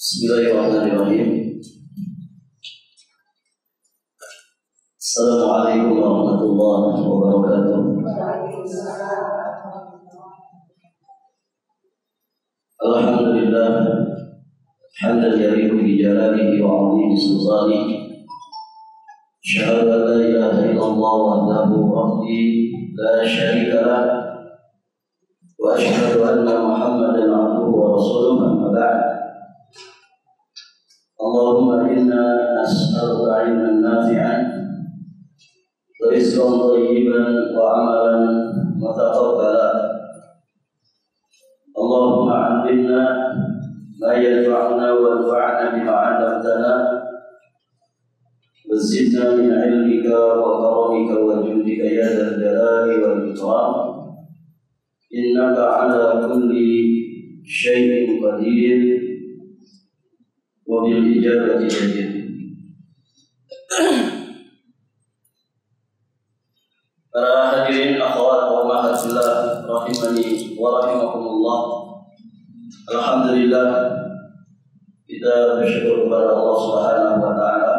Bismillahirrahmanirrahim. Assalamualaikum warahmatullahi wabarakatuh. Alhamdulillah hamdan yaliqu bi jalalihi wa 'azimi sultanihi. Asyhadu an la ilaha illallah wahdahu la syarika lah wa asyhadu anna Muhammadan 'abduhu wa rasuluhu amma ba'd. Allahumma inna nas'aluka 'ilman nafi'an wa rizqan thayyiban wa 'amalan mutaqabbalan. Allahumma 'allimna ma yanfa'una wanfa'na bima 'allamtana wa zidna min 'ilmika wa karamika wa judika ya dzal jalali wal ikram. Innaka 'ala kulli syai'in qadir wa bil ijabati jadir. Para hadirin akhwat wa ummahatillah rahimani wa rahimakumullah. Alhamdulillah kita bersyukur kepada Allah Subhanahu wa taala.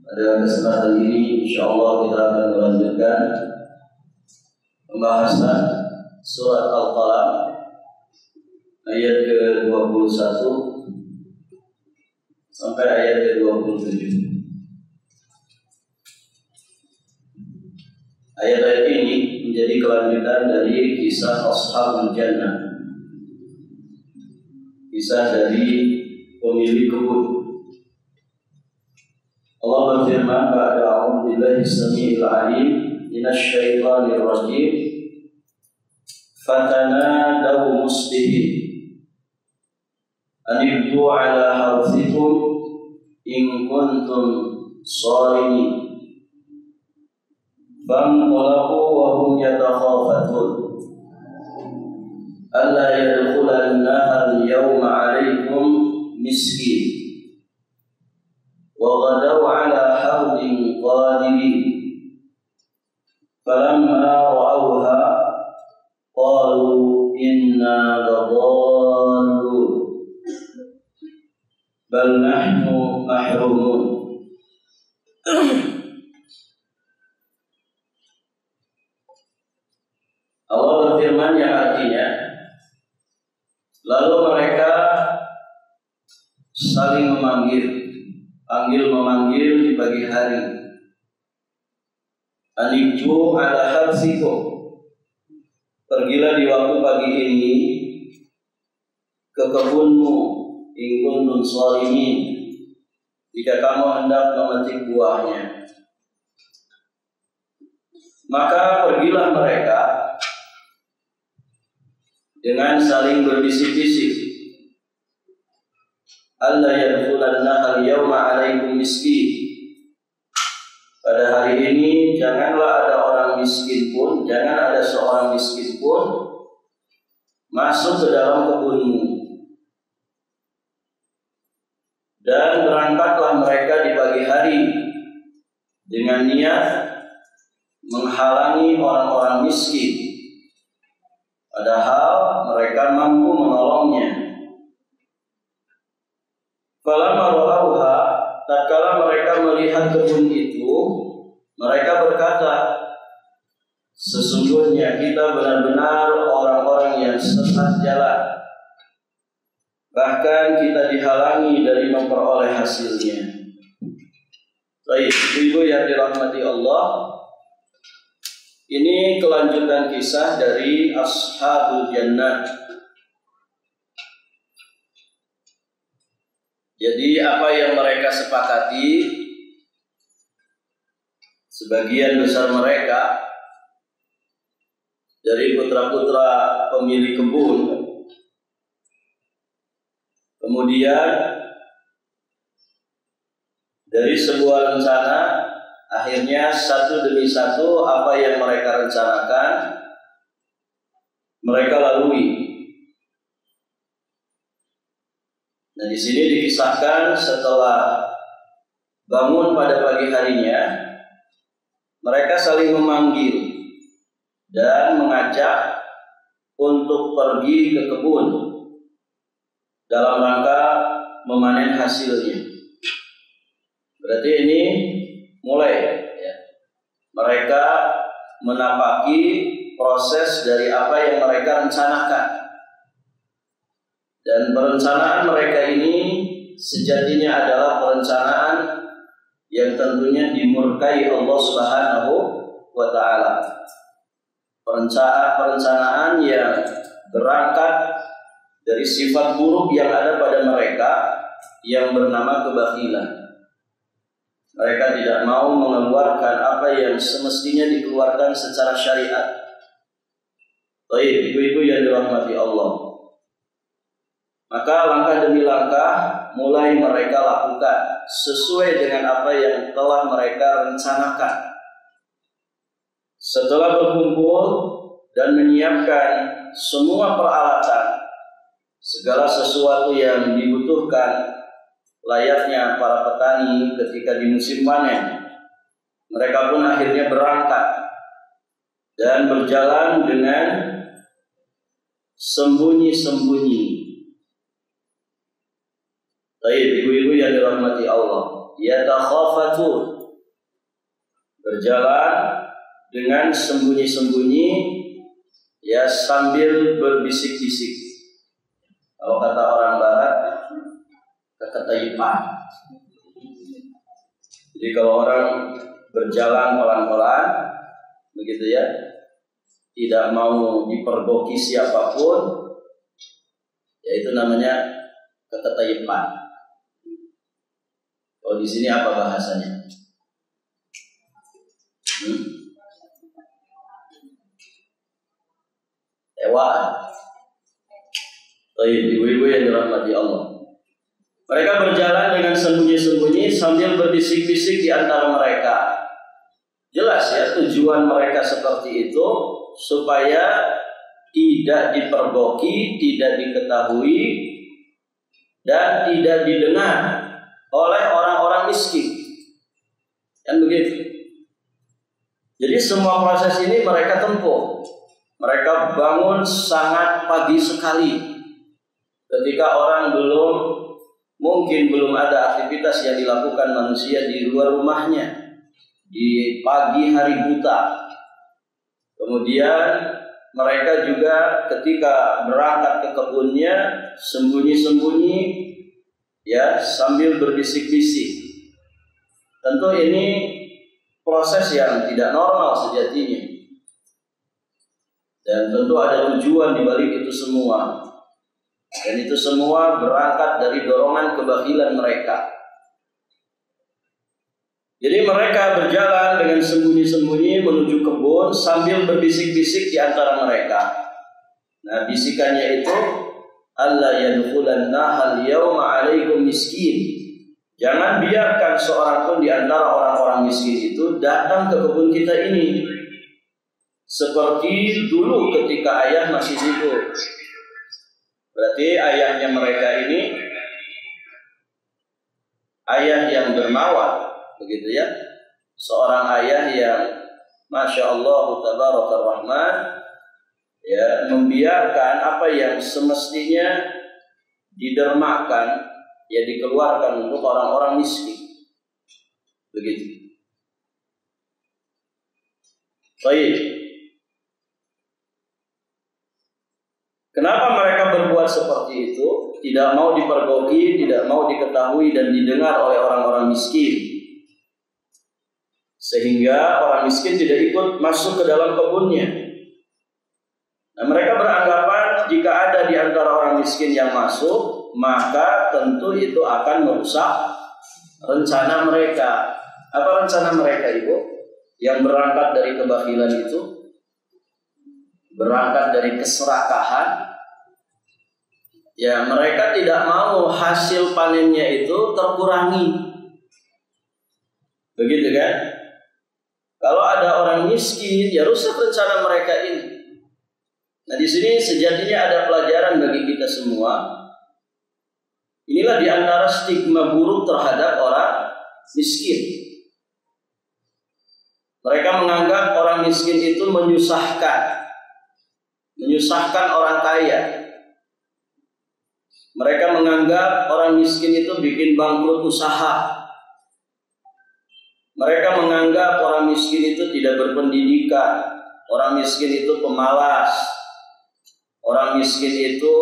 Pada kesempatan ini insyaallah kita akan melanjutkan pembahasan surat Al-Qalam ayat ke-21 sampai ayat ke-27. Ayat-ayat ini menjadi kelanjutan dari kisah Ashabul Jannah, kisah dari pemilik kebun. Allah berfirman, "Ba'da a'udzu billahi as-sami'il 'alim minasy syaithanir rajim. Fatanadaw musbihin anibdu ala harthikum in kuntum shalimin. Fanqalabu wa hum yatakhafatun alla yadkhulannaha al-yawma 'alaykum miskin wa ghadaw 'ala hardin qadirin. Falamma ra'awha qalu inna ladallun bal nahnu mahrumun." Allah berfirman yang artinya, lalu mereka saling memanggil di pagi hari. Anibtu ala harsikum, pergilah di waktu pagi ini ke kebunmu, in kuntum shalimin, jika kamu hendak memetik buahnya. Maka pergilah mereka dengan saling berbisik-bisik. Alla yadkhulannaha al-yawma 'alaikum miskin. Pada hari ini janganlah ada orang miskin pun, jangan ada seorang miskin pun masuk ke dalam kebunmu. Dan berangkatlah mereka di pagi hari dengan niat menghalangi orang-orang miskin, padahal mereka mampu menolongnya. Falamma ra'awha, tatkala mereka melihat kebun itu, mereka berkata, sesungguhnya kita benar-benar orang-orang yang sesat jalan, bahkan kita dihalangi dari memperoleh hasilnya. Baik, ibu yang dirahmati Allah, ini kelanjutan kisah dari Ashabul Jannah. Jadi apa yang mereka sepakati, sebagian besar mereka dari putra-putra pemilik kebun, kemudian dari sebuah rencana, akhirnya satu demi satu apa yang mereka rencanakan mereka lalui. Nah, di sini dikisahkan setelah bangun pada pagi harinya, mereka saling memanggil dan mengajak untuk pergi ke kebun. dalam rangka memanen hasilnya. Berarti ini mulai ya, mereka menapaki proses dari apa yang mereka rencanakan. Dan perencanaan mereka ini sejatinya adalah perencanaan yang tentunya dimurkai Allah Subhanahu wa ta'ala. Perencanaan yang berangkat dari sifat buruk yang ada pada mereka yang bernama kebakhilan. Mereka tidak mau mengeluarkan apa yang semestinya dikeluarkan secara syariat. Baik, ibu-ibu yang dirahmati Allah. Maka langkah demi langkah mulai mereka lakukan sesuai dengan apa yang telah mereka rencanakan. Setelah berkumpul dan menyiapkan semua peralatan, segala sesuatu yang dibutuhkan layaknya para petani ketika di musim panen, mereka pun akhirnya berangkat dan berjalan dengan sembunyi-sembunyi. Baik, ibu-ibu yang dirahmati Allah, yatakhafatun, berjalan dengan sembunyi-sembunyi, ya sambil berbisik-bisik. Kalau kata orang Barat, keketaipan. Jadi kalau orang berjalan pelan-pelan, begitu ya, tidak mau dipergoki siapapun, ya itu namanya keketaipan. Kalau di sini apa bahasanya? Ewaan. Ibu-ibu yang dirahmati Allah. Mereka berjalan dengan sembunyi-sembunyi sambil berbisik-bisik di antara mereka. Jelas ya tujuan mereka seperti itu supaya tidak dipergoki, tidak diketahui, dan tidak didengar oleh orang-orang miskin. Kan begitu. Jadi semua proses ini mereka tempuh. Mereka bangun sangat pagi sekali. Ketika orang belum ada aktivitas yang dilakukan manusia di luar rumahnya, di pagi hari buta. Kemudian mereka juga ketika berangkat ke kebunnya sembunyi-sembunyi, ya sambil berbisik-bisik. Tentu ini proses yang tidak normal sejatinya. Dan tentu ada tujuan di balik itu semua. Dan itu semua berangkat dari dorongan kebakhilan mereka. Jadi mereka berjalan dengan sembunyi-sembunyi menuju kebun sambil berbisik-bisik di antara mereka. Nah, bisikannya itu, Allah yadkhulanna al-yawma 'alaikum miskin. Jangan biarkan seorang pun di antara orang-orang miskin itu datang ke kebun kita ini. Seperti dulu ketika ayah masih hidup. Berarti ayahnya mereka ini ayah yang dermawan, begitu ya. Seorang ayah yang Masya Allah Tabaraka Rahman, ya, membiarkan apa yang semestinya didermakan, ya dikeluarkan untuk orang-orang miskin. Begitu. Baik. Kenapa mereka berbuat seperti itu? Tidak mau dipergoki, tidak mau diketahui dan didengar oleh orang-orang miskin. Sehingga orang miskin tidak ikut masuk ke dalam kebunnya. Nah, mereka beranggapan jika ada di antara orang miskin yang masuk, maka tentu itu akan merusak rencana mereka. Apa rencana mereka, Ibu? Yang berangkat dari kebakhilan itu, berangkat dari keserakahan. Ya, mereka tidak mau hasil panennya itu terkurangi. Begitu kan? Kalau ada orang miskin, ya rusak rencana mereka ini. Nah, di sini sejatinya ada pelajaran bagi kita semua. Inilah di antara stigma buruk terhadap orang miskin. Mereka menganggap orang miskin itu menyusahkan orang kaya. Mereka menganggap orang miskin itu bikin bangkrut usaha. Mereka menganggap orang miskin itu tidak berpendidikan. Orang miskin itu pemalas. Orang miskin itu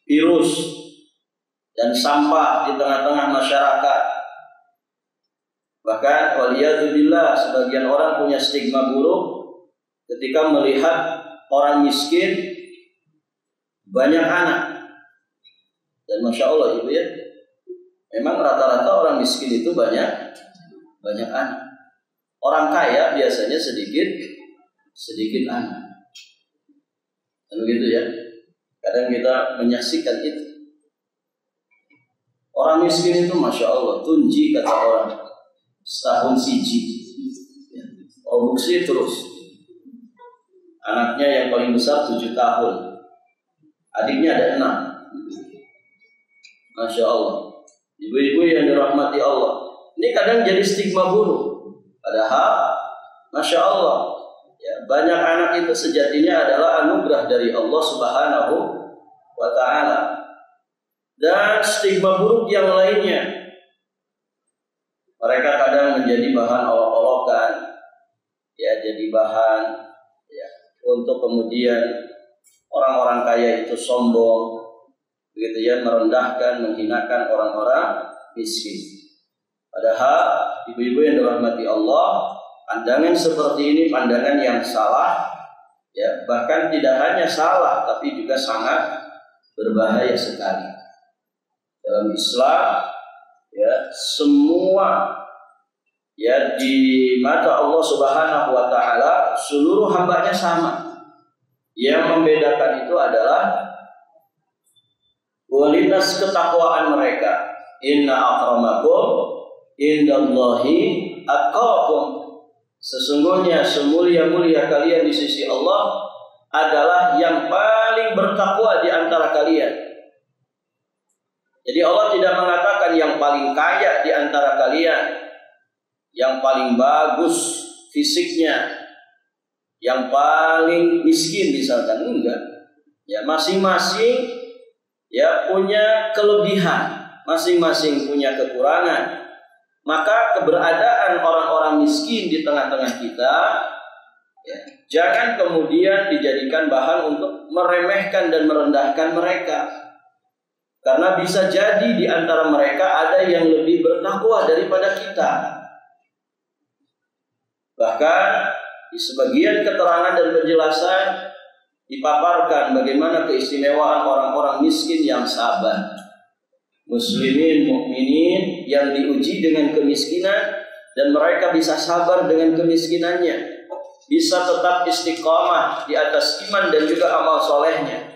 virus dan sampah di tengah-tengah masyarakat. Bahkan waliyadzubillah, sebagian orang punya stigma buruk ketika melihat orang miskin banyak anak. Dan Masya Allah Ibu ya, memang rata-rata orang miskin itu banyak anak. Orang kaya biasanya sedikit anak. Dan begitu ya. Kadang kita menyaksikan itu. Orang miskin itu Masya Allah, tunji kata orang, setahun siji. Obuksi terus. Anaknya yang paling besar 7 tahun. Adiknya ada 6. Masya Allah. Ibu-ibu yang dirahmati Allah. Ini kadang jadi stigma buruk. Padahal Masya Allah ya, banyak anak itu sejatinya adalah anugerah dari Allah Subhanahu wa Ta'ala. Dan stigma buruk yang lainnya, mereka kadang menjadi bahan olok-olokan, ya, jadi bahan ya, untuk kemudian orang-orang kaya itu sombong, begitu ya, merendahkan, menghinakan orang-orang miskin. Padahal ibu-ibu yang dirahmati Allah, pandangan seperti ini pandangan yang salah, ya, bahkan tidak hanya salah tapi juga sangat berbahaya sekali. Dalam Islam ya, semua ya di mata Allah Subhanahu wa Ta'ala seluruh hambanya sama. Yang membedakan itu adalah kualitas ketakwaan mereka. Inna akramakum indallahi atqakum. Sesungguhnya semulia-mulia kalian di sisi Allah adalah yang paling bertakwa di antara kalian. Jadi Allah tidak mengatakan yang paling kaya di antara kalian, yang paling bagus fisiknya, yang paling miskin misalkan, enggak. Ya, masing-masing ya punya kelebihan, masing-masing punya kekurangan. Maka keberadaan orang-orang miskin di tengah-tengah kita ya, jangan kemudian dijadikan bahan untuk meremehkan dan merendahkan mereka. Karena bisa jadi di antara mereka ada yang lebih bertakwa daripada kita. Bahkan di sebagian keterangan dan penjelasan dipaparkan bagaimana keistimewaan orang-orang miskin yang sabar. Muslimin, mukminin yang diuji dengan kemiskinan dan mereka bisa sabar dengan kemiskinannya, bisa tetap istiqamah di atas iman dan juga amal solehnya.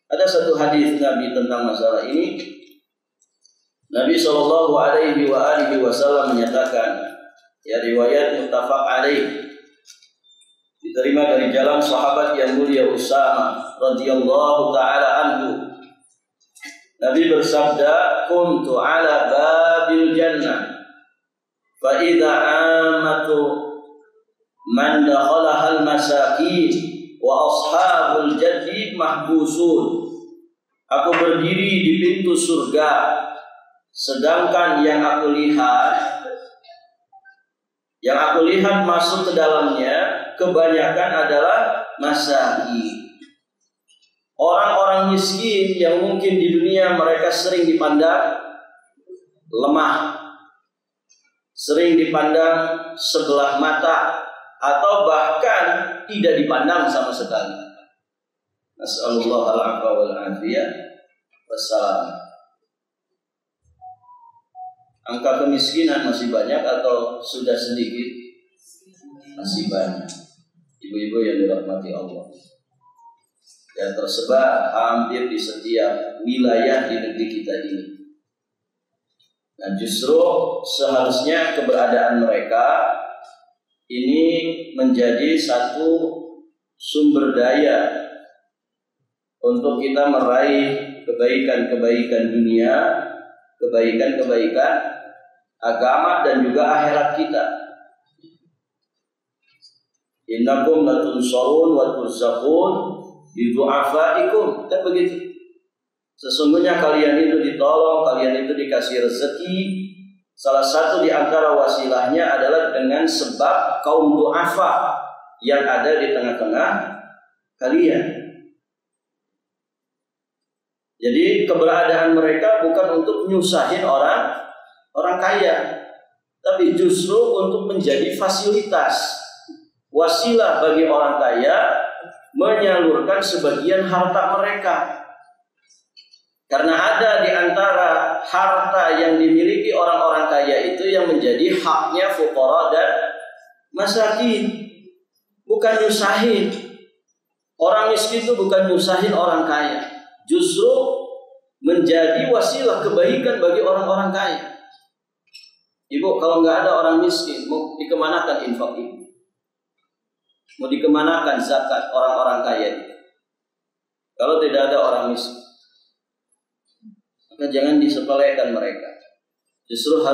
Ada satu hadis Nabi tentang masalah ini. Nabi SAW menyatakan, ya, riwayat muttafaq alaih, diterima dari jalan sahabat yang mulia Usama radhiyallahu taala anhu. Nabi bersabda, kuntu ala babil jannah fa idza amatu man dakhalahal masakin wa ashabul jadid mahbusun. Aku berdiri di pintu surga, sedangkan yang aku lihat masuk ke dalamnya kebanyakan adalah masakin, orang-orang miskin yang mungkin di dunia mereka sering dipandang lemah, sering dipandang sebelah mata, atau bahkan tidak dipandang sama sekali. Nas'alullah al-'afwa wal 'afiyah wassalam. Angka kemiskinan masih banyak atau sudah sedikit? Masih banyak. Ibu-ibu yang dirahmati Allah, yang tersebar hampir di setiap wilayah di negeri kita ini. Nah, justru seharusnya keberadaan mereka ini menjadi satu sumber daya untuk kita meraih kebaikan-kebaikan dunia, kebaikan-kebaikan agama dan juga akhirat kita. Innakum latunsarun wa turzaqun bi du'afaikum, kan begitu. Sesungguhnya kalian itu ditolong, kalian itu dikasih rezeki. Salah satu di antara wasilahnya adalah dengan sebab kaum du'afa yang ada di tengah-tengah kalian. Jadi keberadaan mereka bukan untuk nyusahin orang kaya, tapi justru untuk menjadi fasilitas, wasilah bagi orang kaya menyalurkan sebagian harta mereka. Karena ada di antara harta yang dimiliki orang-orang kaya itu yang menjadi haknya fuqara dan masakin, bukan nyusahin. Orang miskin itu bukan nyusahin orang kaya, justru menjadi wasilah kebaikan bagi orang-orang kaya. Ibu, kalau nggak ada orang miskin, mau dikemanakan infak ibu? Mau dikemanakan zakat orang-orang kaya? Kalau tidak ada orang miskin, maka jangan disepelekan mereka. Justru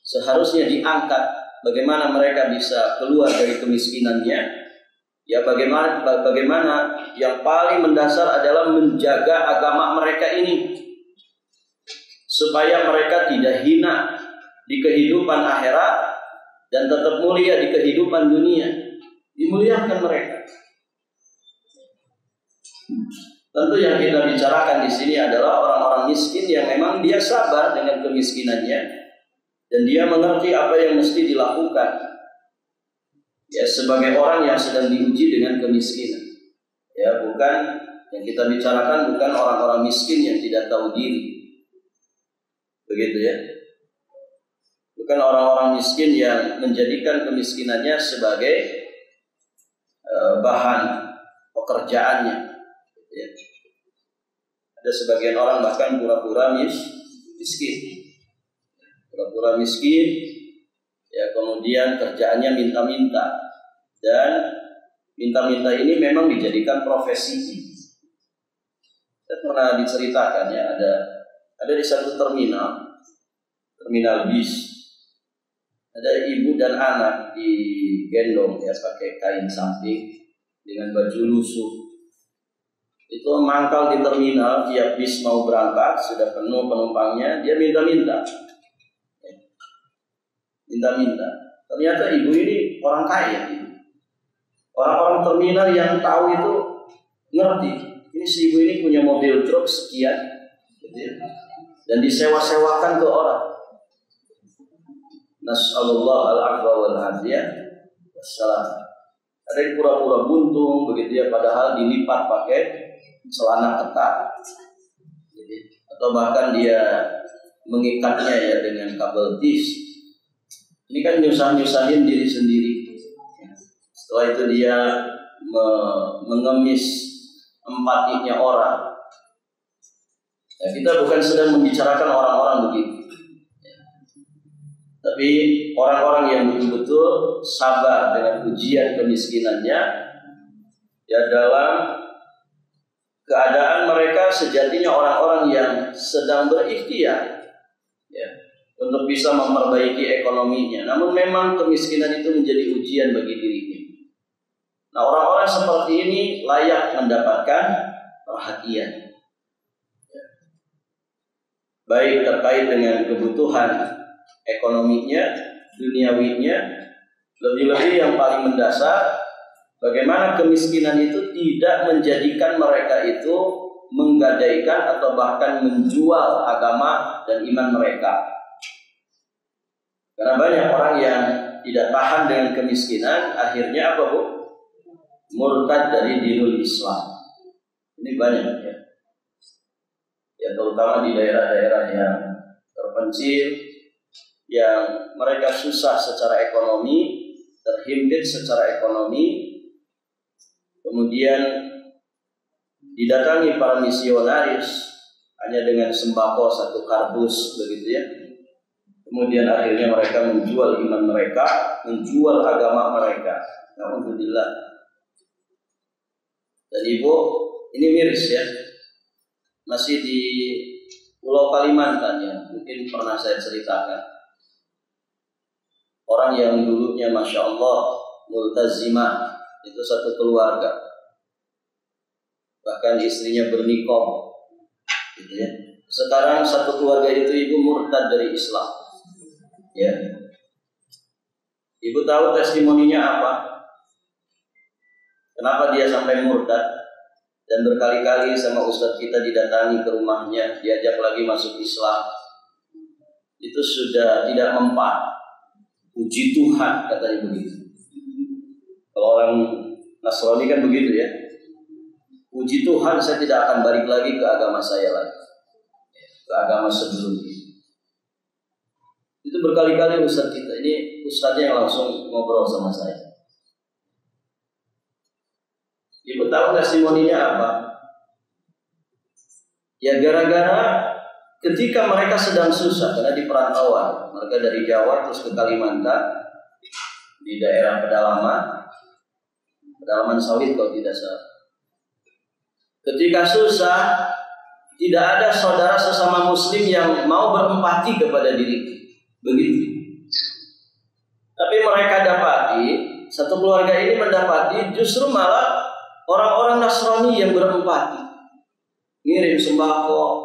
seharusnya diangkat bagaimana mereka bisa keluar dari kemiskinannya. Ya, bagaimana yang paling mendasar adalah menjaga agama mereka ini supaya mereka tidak hina di kehidupan akhirat dan tetap mulia di kehidupan dunia. Dimuliakan mereka. Tentu yang kita bicarakan di sini adalah orang-orang miskin yang memang dia sabar dengan kemiskinannya dan dia mengerti apa yang mesti dilakukan. Ya, sebagai orang yang sedang diuji dengan kemiskinan. Ya, bukan yang kita bicarakan bukan orang-orang miskin yang tidak tahu diri. Begitu ya. Bukan orang-orang miskin yang menjadikan kemiskinannya sebagai bahan pekerjaannya. Ya. Ada sebagian orang bahkan pura-pura miskin, pura-pura miskin, ya, kemudian kerjaannya minta-minta, dan minta-minta ini memang dijadikan profesi. Saya pernah diceritakan ya, ada di satu terminal bis, ada ibu dan anak digendong ya pakai kain samping dengan baju lusuh. Itu mangkal di terminal, tiap bis mau berangkat sudah penuh penumpangnya, dia minta-minta. Ternyata ibu ini orang kaya. Orang-orang terminal yang tahu itu ngerti. Ini si ibu ini punya mobil truk sekian, dan disewa-sewakan ke orang. Nas'alullah al-afwa wal-afiyah wassalam. Ada yang pura-pura buntung begitu ya, padahal dilipat pakai celana ketat, atau bahkan dia mengikatnya ya dengan kabel dis. Ini kan nyusahin diri sendiri. Setelah itu dia mengemis empatinya orang. Ya, kita bukan sedang membicarakan orang-orang begitu, tapi orang-orang yang betul-betul sabar dengan ujian kemiskinannya, ya, dalam keadaan mereka sejatinya orang-orang yang sedang berikhtiar ya, untuk bisa memperbaiki ekonominya. Namun memang kemiskinan itu menjadi ujian bagi dirinya. Nah, orang-orang seperti ini layak mendapatkan perhatian ya, baik terkait dengan kebutuhan ekonominya, duniawinya, lebih-lebih yang paling mendasar, bagaimana kemiskinan itu tidak menjadikan mereka itu menggadaikan atau bahkan menjual agama dan iman mereka. Karena banyak orang yang tidak tahan dengan kemiskinan, akhirnya apa, Bu? Murtad dari dinul Islam. Ini banyak ya. Ya, terutama di daerah-daerah yang terpencil, yang mereka susah secara ekonomi, terhimpit secara ekonomi. Kemudian didatangi para misionaris hanya dengan sembako 1 kardus begitu ya. Kemudian akhirnya mereka menjual iman mereka, menjual agama mereka. Alhamdulillah. Dan Ibu, ini miris ya. Masih di Pulau Kalimantan ya, mungkin pernah saya ceritakan. Orang yang dulunya Masya Allah multazimah, itu satu keluarga, bahkan istrinya berniqab, gitu ya. Sekarang satu keluarga itu ibu murtad dari Islam, ya. Ibu tahu testimoninya apa? Kenapa dia sampai murtad? Dan berkali-kali sama ustadz kita didatangi ke rumahnya, diajak lagi masuk Islam. Itu sudah tidak mempan. Puji Tuhan, katanya begitu. Kalau orang Nasrani kan begitu ya. Puji Tuhan, saya tidak akan balik lagi ke agama saya lagi, ke agama sebelumnya. Itu berkali-kali ustadz kita. Ini ustadznya yang langsung ngobrol sama saya. Ibu tahu testimoninya apa? Ya gara-gara ketika mereka sedang susah, karena di perantauan, mereka dari Jawa terus ke Kalimantan, di daerah pedalaman sawit kalau tidak salah. Ketika susah, tidak ada saudara sesama muslim yang mau berempati kepada diri. Begitu. Tapi mereka dapati, satu keluarga ini mendapati justru malah orang-orang Nasrani yang berempati, ngirim sembako,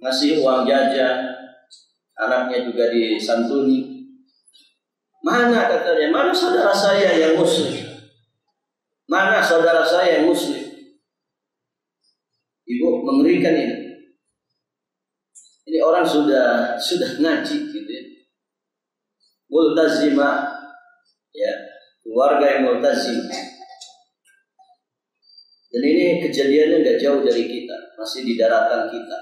ngasih uang jajan, anaknya juga disantuni. Mana katanya, mana saudara saya yang muslim? Mana saudara saya yang muslim? Ibu mengerikan ini. Ini orang sudah ngaji gitu ya. Multazimah, ya, keluarga yang multazim. Dan ini kejadiannya nggak jauh dari kita, masih di daratan kita.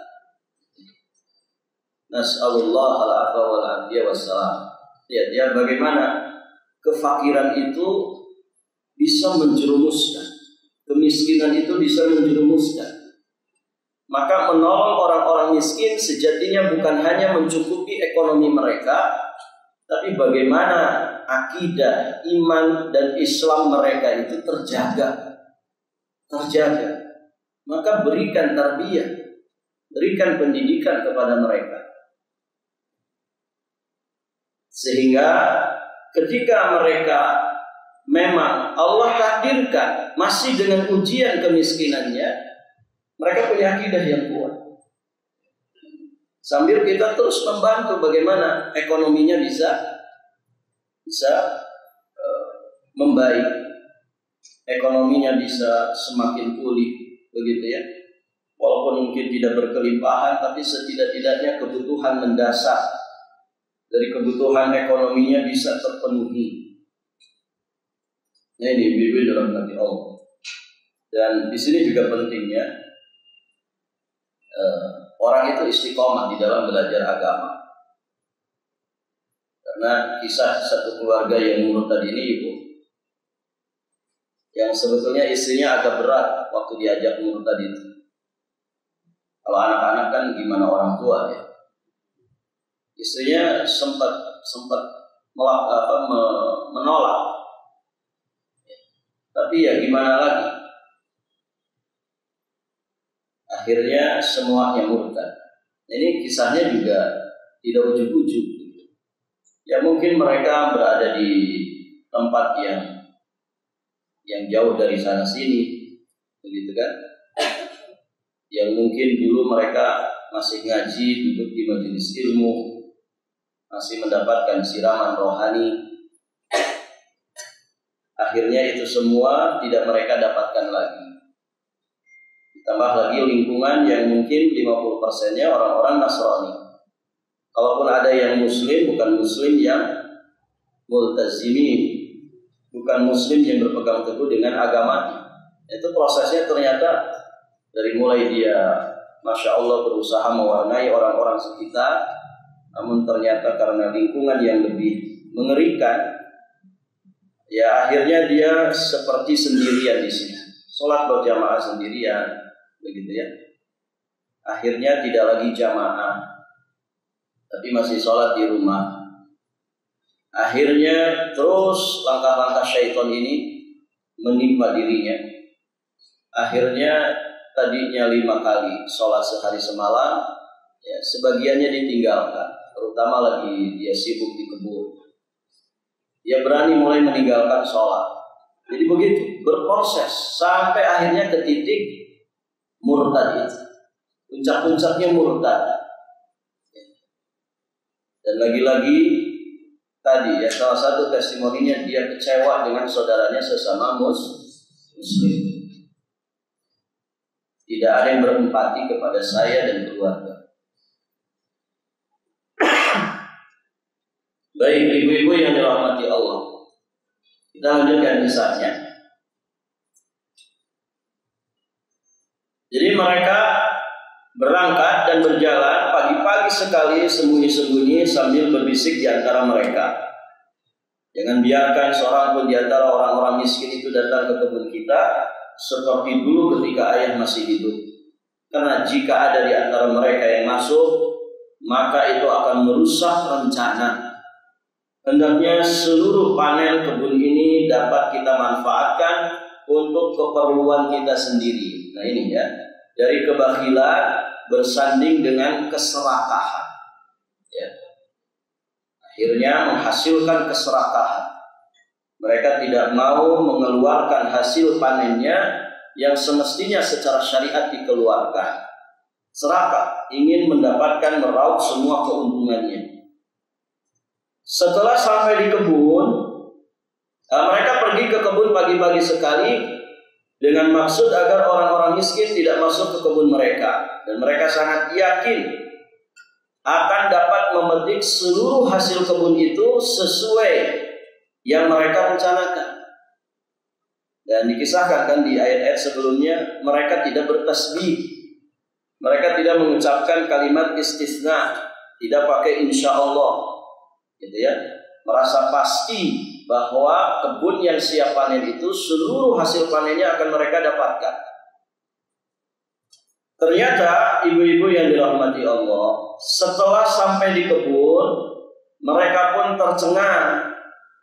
Nas'alullah al-afwa wal afiyah wassalam. Ya, bagaimana kefakiran itu bisa menjerumuskan, kemiskinan itu bisa menjerumuskan. Maka menolong orang-orang miskin sejatinya bukan hanya mencukupi ekonomi mereka, tapi bagaimana akidah, iman, dan Islam mereka itu terjaga. Maka berikan tarbiyah, berikan pendidikan kepada mereka. Sehingga ketika mereka memang Allah takdirkan masih dengan ujian kemiskinannya, mereka punya akidah yang kuat. Sambil kita terus membantu bagaimana ekonominya bisa membaik, ekonominya bisa semakin pulih, begitu ya. Walaupun mungkin tidak berkelimpahan, tapi setidak-tidaknya kebutuhan mendasar dari kebutuhan ekonominya bisa terpenuhi. Nah ini ibu dalam hati Allah. Dan di sini juga pentingnya orang itu istiqomah di dalam belajar agama. Karena kisah satu keluarga yang murtad ini ibu, yang sebetulnya istrinya agak berat waktu diajak murtad itu. Kalau anak-anak kan gimana orang tua ya. Istrinya sempat menolak. Tapi ya gimana lagi? Akhirnya semuanya murtad. Ini kisahnya juga tidak ujuk-ujuk. Ya mungkin mereka berada di tempat yang jauh dari sana sini, begitu kan? Yang mungkin dulu mereka masih ngaji, duduk di majelis ilmu, masih mendapatkan siraman rohani. Akhirnya itu semua tidak mereka dapatkan lagi. Ditambah lagi lingkungan yang mungkin 50%-nya orang-orang Nasrani. Kalaupun ada yang muslim, bukan muslim yang multazimin, bukan muslim yang berpegang teguh dengan agamanya. Itu prosesnya ternyata dari mulai dia Masya Allah berusaha mewarnai orang-orang sekitar, namun ternyata karena lingkungan yang lebih mengerikan, ya akhirnya dia seperti sendirian di sini. Sholat berjamaah sendirian, begitu ya. Akhirnya tidak lagi jamaah, tapi masih sholat di rumah. Akhirnya terus langkah-langkah syaitan ini menimpa dirinya. Akhirnya tadinya 5 kali sholat sehari semalam, ya sebagiannya ditinggalkan, terutama lagi dia sibuk di kebun. Dia berani mulai meninggalkan sholat. Jadi begitu, berproses sampai akhirnya ke titik murtad itu. Puncak-puncaknya murtad. Dan lagi-lagi tadi ya, salah satu testimoninya dia kecewa dengan saudaranya sesama muslim. Tidak ada yang berempati kepada saya dan keluarga. Baik ibu-ibu yang dirahmati Allah, kita lanjutkan kisahnya. Jadi mereka berangkat dan berjalan pagi-pagi sekali, sembunyi-sembunyi sambil berbisik di antara mereka. Jangan biarkan seorang pun di antara orang-orang miskin itu datang ke kebun kita seperti dulu ketika ayah masih hidup. Karena jika ada di antara mereka yang masuk, maka itu akan merusak rencana. Hendaknya seluruh panen kebun ini dapat kita manfaatkan untuk keperluan kita sendiri. Nah ini ya, dari kebakhilan bersanding dengan keserakahan. Ya. Akhirnya menghasilkan keserakahan. Mereka tidak mau mengeluarkan hasil panennya yang semestinya secara syariat dikeluarkan. Serakah, ingin mendapatkan meraup semua keuntungannya. Setelah sampai di kebun, mereka pergi ke kebun pagi-pagi sekali dengan maksud agar orang-orang miskin tidak masuk ke kebun mereka. Dan mereka sangat yakin akan dapat memetik seluruh hasil kebun itu sesuai yang mereka rencanakan. Dan dikisahkan kan di ayat-ayat sebelumnya, mereka tidak bertasbih, mereka tidak mengucapkan kalimat istisna, tidak pakai insya Allah, gitu ya, merasa pasti bahwa kebun yang siap panen itu seluruh hasil panennya akan mereka dapatkan. Ternyata ibu-ibu yang dirahmati Allah, setelah sampai di kebun, mereka pun tercengang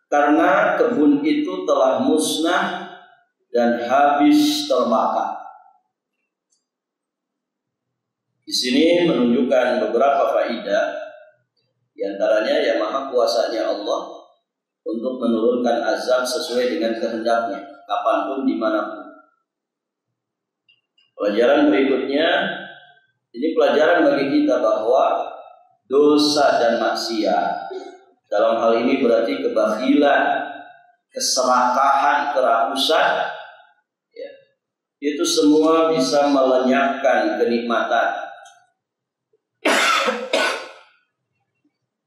karena kebun itu telah musnah dan habis terbakar. Di sini menunjukkan beberapa faedah. Di antaranya ya maha kuasanya Allah untuk menurunkan azab sesuai dengan kehendaknya, kapanpun, dimanapun. Pelajaran berikutnya, ini pelajaran bagi kita bahwa dosa dan maksiat, dalam hal ini berarti kebakhilan, keserakahan, kerakusan, ya, itu semua bisa melenyapkan kenikmatan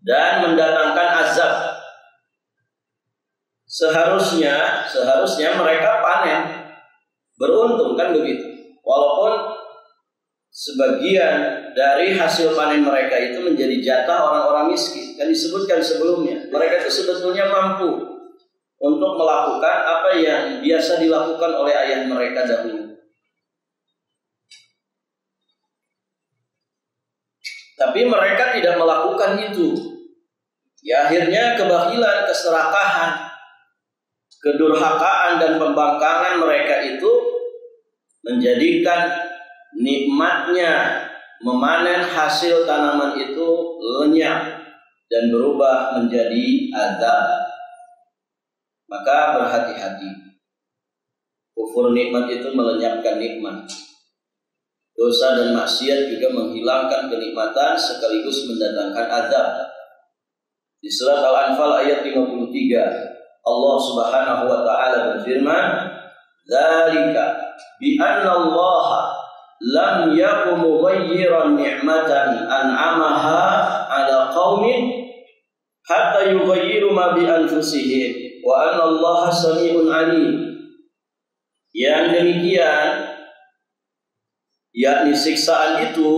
dan mendatangkan azab. Seharusnya mereka panen, beruntung kan begitu. Walaupun sebagian dari hasil panen mereka itu menjadi jatah orang-orang miskin. Dan disebutkan sebelumnya, mereka itu sebetulnya mampu untuk melakukan apa yang biasa dilakukan oleh ayah mereka dahulu. Tapi mereka tidak melakukan itu. Ya, akhirnya kebakhilan, keserakahan, kedurhakaan dan pembangkangan mereka itu menjadikan nikmatnya memanen hasil tanaman itu lenyap dan berubah menjadi azab. Maka berhati-hati. Kufur nikmat itu melenyapkan nikmat. Dosa dan maksiat juga menghilangkan kenikmatan sekaligus mendatangkan azab. Di surat Al-Anfal ayat 53, Allah Subhanahu wa taala berfirman, "Dzalika bi anna Allah lam yakum mughayyiran ni'matan an'amaha 'ala qaumin hatta yughayyiru ma bi anfusihim wa anna Allah samii'un 'alim." Yang demikian, yakni siksaan itu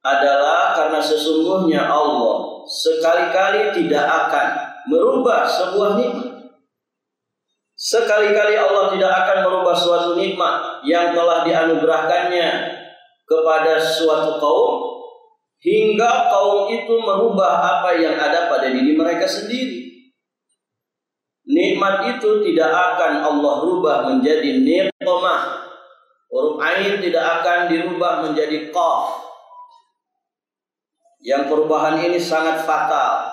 adalah karena sesungguhnya Allah sekali-kali tidak akan merubah sebuah nikmat. Sekali-kali Allah tidak akan merubah suatu nikmat yang telah dianugerahkannya kepada suatu kaum hingga kaum itu merubah apa yang ada pada diri mereka sendiri. Nikmat itu tidak akan Allah rubah menjadi niqmah. Huruf ain tidak akan dirubah menjadi qaf. Yang perubahan ini sangat fatal.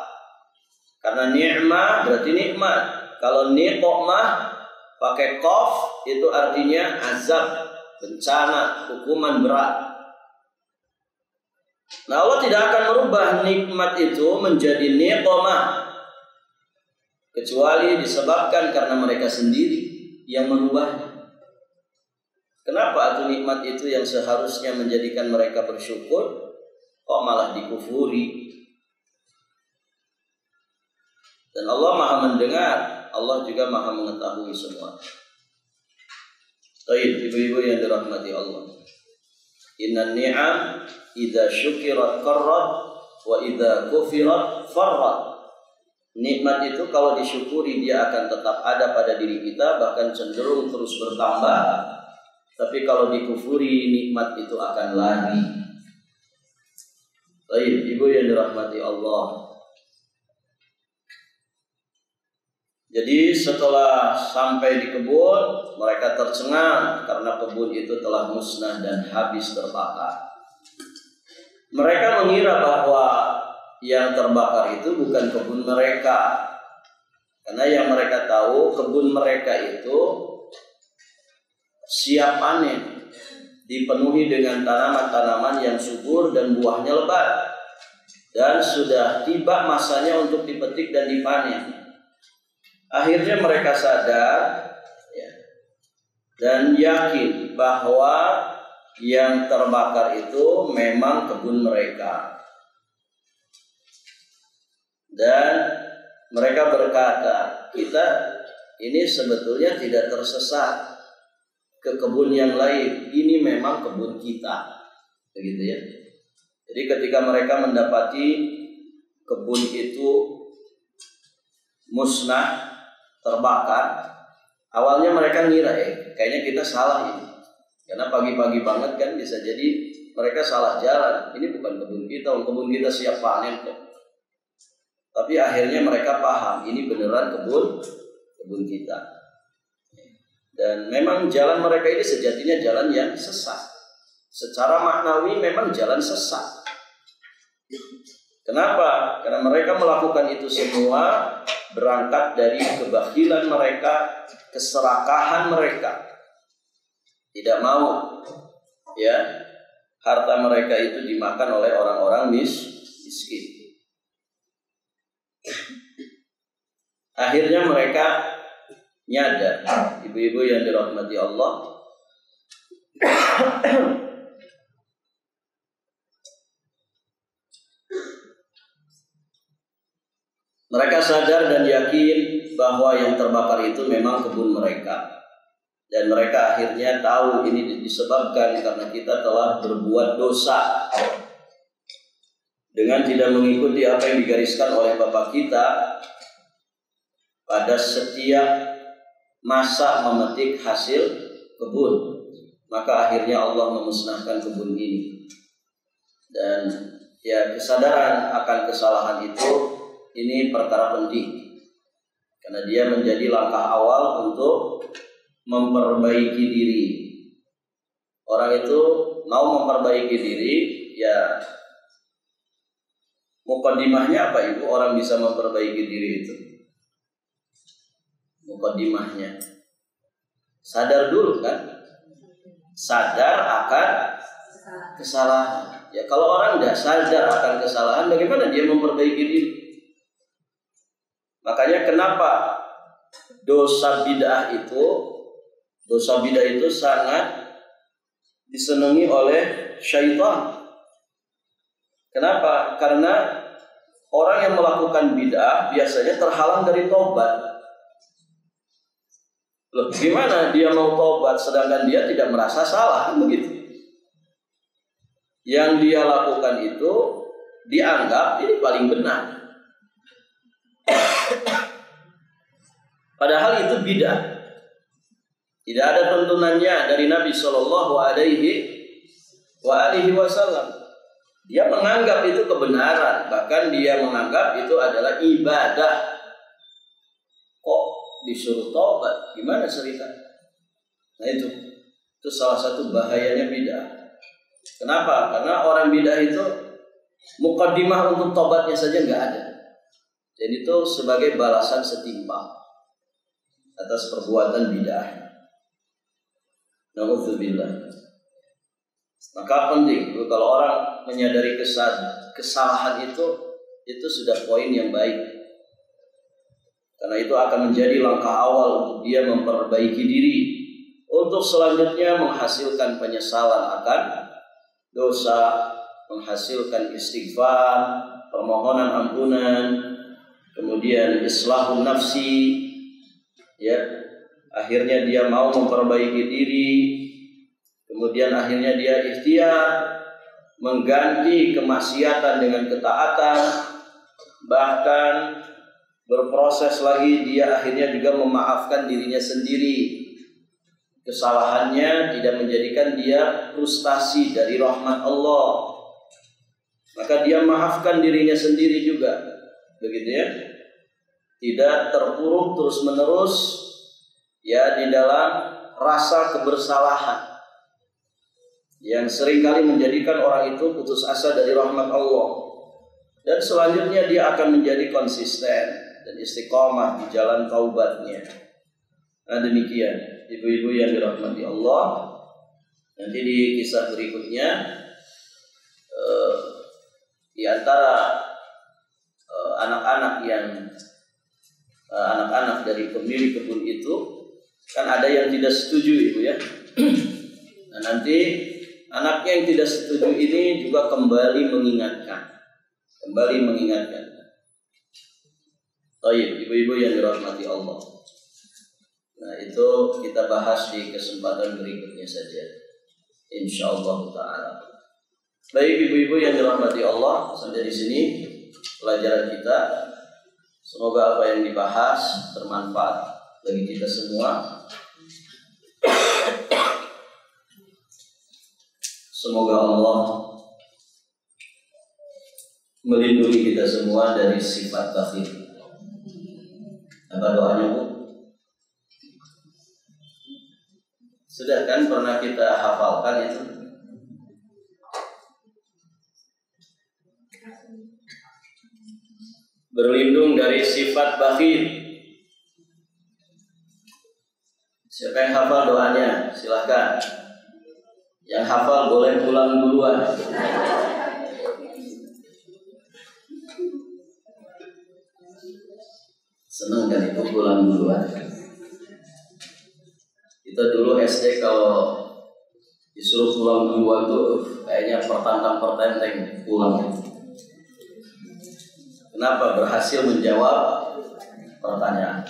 Karena ni'mah berarti nikmat. Kalau niqmah pakai qaf itu artinya azab, bencana, hukuman berat. Nah, Allah tidak akan merubah nikmat itu menjadi niqmah kecuali disebabkan karena mereka sendiri yang merubahnya. Kenapa itu nikmat itu yang seharusnya menjadikan mereka bersyukur kok malah dikufuri? Dan Allah Maha mendengar, Allah juga Maha mengetahui semua. Baik, ibu-ibu yang dirahmati Allah. Innan ni'am idza syukirat qarrat wa idza kufirat farrat. Nikmat itu kalau disyukuri dia akan tetap ada pada diri kita, bahkan cenderung terus bertambah. Tapi kalau dikufuri nikmat itu akan lari. Baik, ibu yang dirahmati Allah. Jadi setelah sampai di kebun, mereka tercengang karena kebun itu telah musnah dan habis terbakar. Mereka mengira bahwa yang terbakar itu bukan kebun mereka. Karena yang mereka tahu kebun mereka itu siap panen, dipenuhi dengan tanaman-tanaman yang subur dan buahnya lebat, dan sudah tiba masanya untuk dipetik dan dipanen. Akhirnya mereka sadar dan yakin bahwa yang terbakar itu memang kebun mereka. Dan mereka berkata, kita ini sebetulnya tidak tersesat ke kebun yang lain. Ini memang kebun kita. Begitu ya. Jadi ketika mereka mendapati kebun itu musnah, terbakar, awalnya mereka ngira kayaknya kita salah ini. Karena pagi-pagi banget kan bisa jadi mereka salah jalan. Ini bukan kebun kita, kebun kita siap panen kok. Tapi akhirnya mereka paham ini beneran kebun kita. Dan memang jalan mereka ini sejatinya jalan yang sesat. Secara maknawi memang jalan sesat. Kenapa? Karena mereka melakukan itu semua berangkat dari kebakilan mereka, keserakahan mereka. Tidak mau harta mereka itu dimakan oleh orang-orang miskin. Akhirnya mereka nyadar, ibu-ibu yang dirahmati Allah, mereka sadar dan yakin bahwa yang terbakar itu memang kebun mereka. Dan mereka akhirnya tahu ini disebabkan karena kita telah berbuat dosa dengan tidak mengikuti apa yang digariskan oleh Bapak kita pada setiap masa memetik hasil kebun. Maka akhirnya Allah memusnahkan kebun ini. Dan kesadaran akan kesalahan itu ini perkara penting, karena dia menjadi langkah awal untuk memperbaiki diri. Orang itu mau memperbaiki diri, muqaddimahnya apa ibu? Orang bisa memperbaiki diri itu muqaddimahnya sadar dulu kan, sadar akan kesalahan. Ya kalau orang tidak sadar akan kesalahan, bagaimana dia memperbaiki diri? Makanya kenapa dosa bid'ah itu sangat disenangi oleh syaitan. Kenapa? Karena orang yang melakukan bid'ah biasanya terhalang dari tobat. Loh, gimana dia mau tobat sedangkan dia tidak merasa salah, kan begitu? Yang dia lakukan itu dianggap ini paling benar. Padahal itu bid'ah. Tidak ada tuntunannya dari Nabi Shallallahu Alaihi Wasallam. Dia menganggap itu kebenaran, bahkan dia menganggap itu adalah ibadah. Kok disuruh taubat? Gimana cerita? Nah itu salah satu bahayanya bid'ah. Kenapa? Karena orang bid'ah itu muqaddimah untuk taubatnya saja nggak ada. Dan itu sebagai balasan setimpal. atas perbuatan bid'ah. Na'udzubillah. Maka penting kalau orang menyadari kesalahan itu sudah poin yang baik. Karena itu akan menjadi langkah awal untuk dia memperbaiki diri, untuk selanjutnya menghasilkan penyesalan akan dosa, menghasilkan istighfar, permohonan ampunan, kemudian islahun nafsi, ya, akhirnya dia mau memperbaiki diri, kemudian akhirnya dia ikhtiar mengganti kemaksiatan dengan ketaatan, bahkan berproses lagi dia akhirnya juga memaafkan dirinya sendiri. Kesalahannya tidak menjadikan dia frustasi dari rahmat Allah, maka dia maafkan dirinya sendiri juga, begitu ya. Tidak terpuruk terus menerus ya di dalam rasa kebersalahan yang seringkali menjadikan orang itu putus asa dari rahmat Allah. Dan selanjutnya dia akan menjadi konsisten dan istiqomah di jalan taubatnya. Nah demikian ibu-ibu yang dirahmati Allah. Nanti di kisah berikutnya di antara anak-anak dari pemilik kebun itu kan ada yang tidak setuju, ibu ya. Nah nanti anaknya yang tidak setuju ini juga kembali mengingatkan. Baik, ibu-ibu yang dirahmati Allah. Nah itu kita bahas di kesempatan berikutnya saja, insyaallah taala. Baik ibu-ibu yang dirahmati Allah, sampai di sini pelajaran kita. Semoga apa yang dibahas bermanfaat bagi kita semua. Semoga Allah melindungi kita semua dari sifat bakhil. Apa doanya, Bu? Sudah kan pernah kita hafalkan itu? Berlindung dari sifat bakhil. Siapa yang hafal doanya? Silahkan. Yang hafal boleh pulang duluan. Seneng kan itu pulang duluan. Kita dulu SD kalau disuruh pulang duluan tuh kayaknya pertentang-pertenteng pulang. Kenapa? Berhasil menjawab pertanyaan.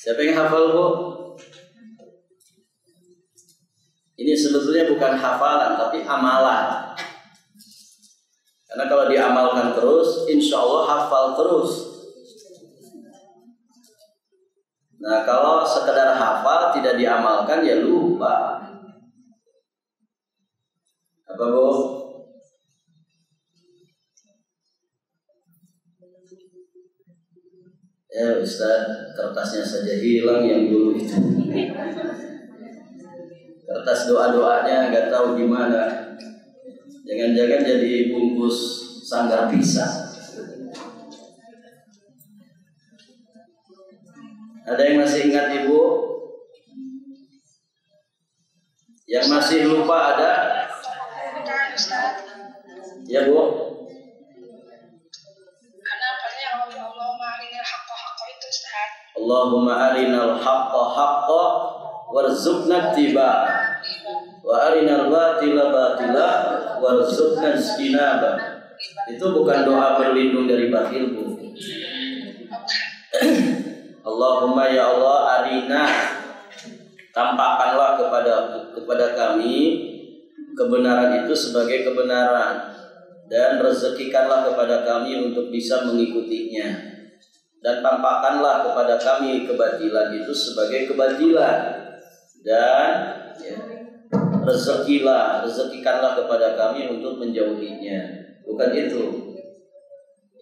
Siapa yang hafal, Bu? Ini sebetulnya bukan hafalan tapi amalan. Karena kalau diamalkan terus, insya Allah hafal terus. Nah kalau sekedar hafal tidak diamalkan ya lupa. Apa, Bu? Ya Ustaz, kertasnya saja hilang yang dulu itu. Kertas doa-doanya nggak tahu di mana. Jangan-jangan jadi bungkus sanggar pisang. Ada yang masih ingat Ibu? Yang masih lupa ada? Ya Bu. Allahumma arinal haqqa haqqa warzuqna ittiba'ah wa arinal batila batila warzuqna ijtinabah. Itu bukan doa berlindung dari bakhil, Bu. Allahumma ya Allah arina, tampakkanlah kepada kami kebenaran itu sebagai kebenaran, dan rezekikanlah kepada kami untuk bisa mengikutinya, dan tampakkanlah kepada kami kebatilan itu sebagai kebatilan, dan ya, rezekikanlah kepada kami untuk menjauhinya. Bukan itu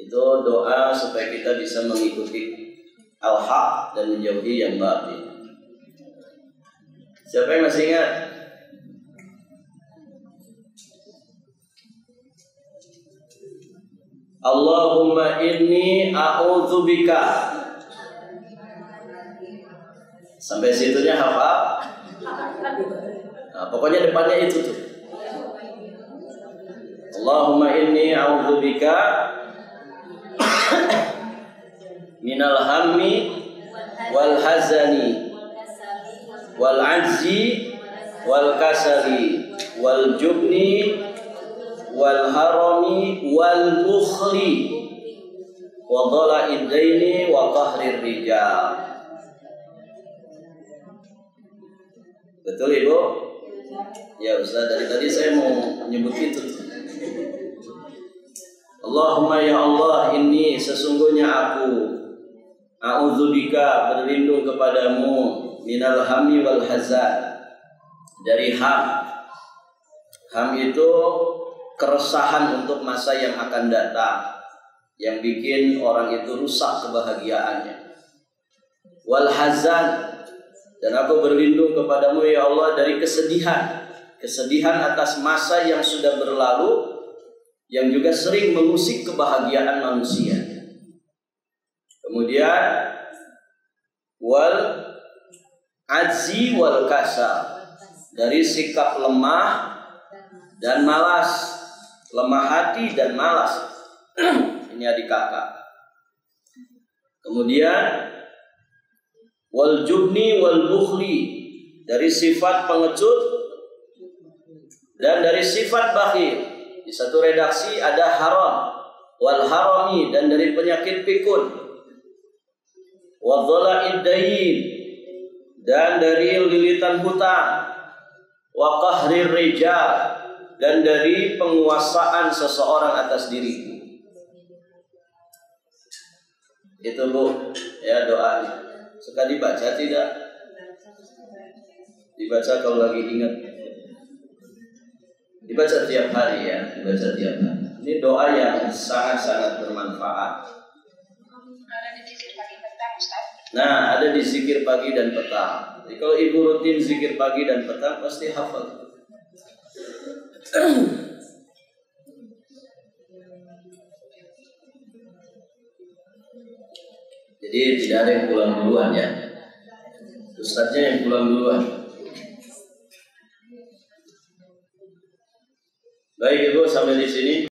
doa supaya kita bisa mengikuti al-haq dan menjauhi yang batil. Siapa yang masih ingat? Allahumma inni a'udzubika Sampai situnya hafal. Nah, pokoknya depannya itu tuh. Allahumma inni a'udzubika minal hammi wal hazani wal ajzi wal kasali wal jubni wal harami wal bukhli wa dhala'id daini wa qahrir rijal. Betul Ibu? Ya Ustaz, dari tadi saya mau menyebut itu tuh. Allahumma ya Allah, ini sesungguhnya aku a'udzubika berlindung kepadamu minal hammi wal hazan, dari ham. Ham itu keresahan untuk masa yang akan datang, yang bikin orang itu rusak kebahagiaannya. Wal hazan, dan aku berlindung kepadamu ya Allah dari kesedihan. Kesedihan atas masa yang sudah berlalu, yang juga sering mengusik kebahagiaan manusia. Kemudian wal ajzi wal kasal, dari sikap lemah dan malas, lemah hati dan malas. Ini adik kakak. Kemudian wal jubni wal bukhli, dari sifat pengecut dan dari sifat bakhil. Di satu redaksi ada haram wal harami, dan dari penyakit pikun. Wa dhala'id dain, dan dari lilitan hutang. Wa qahrir rijal, dan dari penguasaan seseorang atas diriku. Itu Bu, ya doanya. Suka dibaca tidak? Dibaca kalau lagi ingat. Dibaca tiap hari ya, dibaca tiap hari. Ini doa yang sangat-sangat bermanfaat. Ada di zikir pagi petang, Ustaz. Nah, ada di zikir pagi dan petang. Jadi kalau Ibu rutin zikir pagi dan petang pasti hafal. Jadi tidak ada yang pulang duluan ya. Ustaznya yang pulang duluan. Baik Ibu, sampai di sini.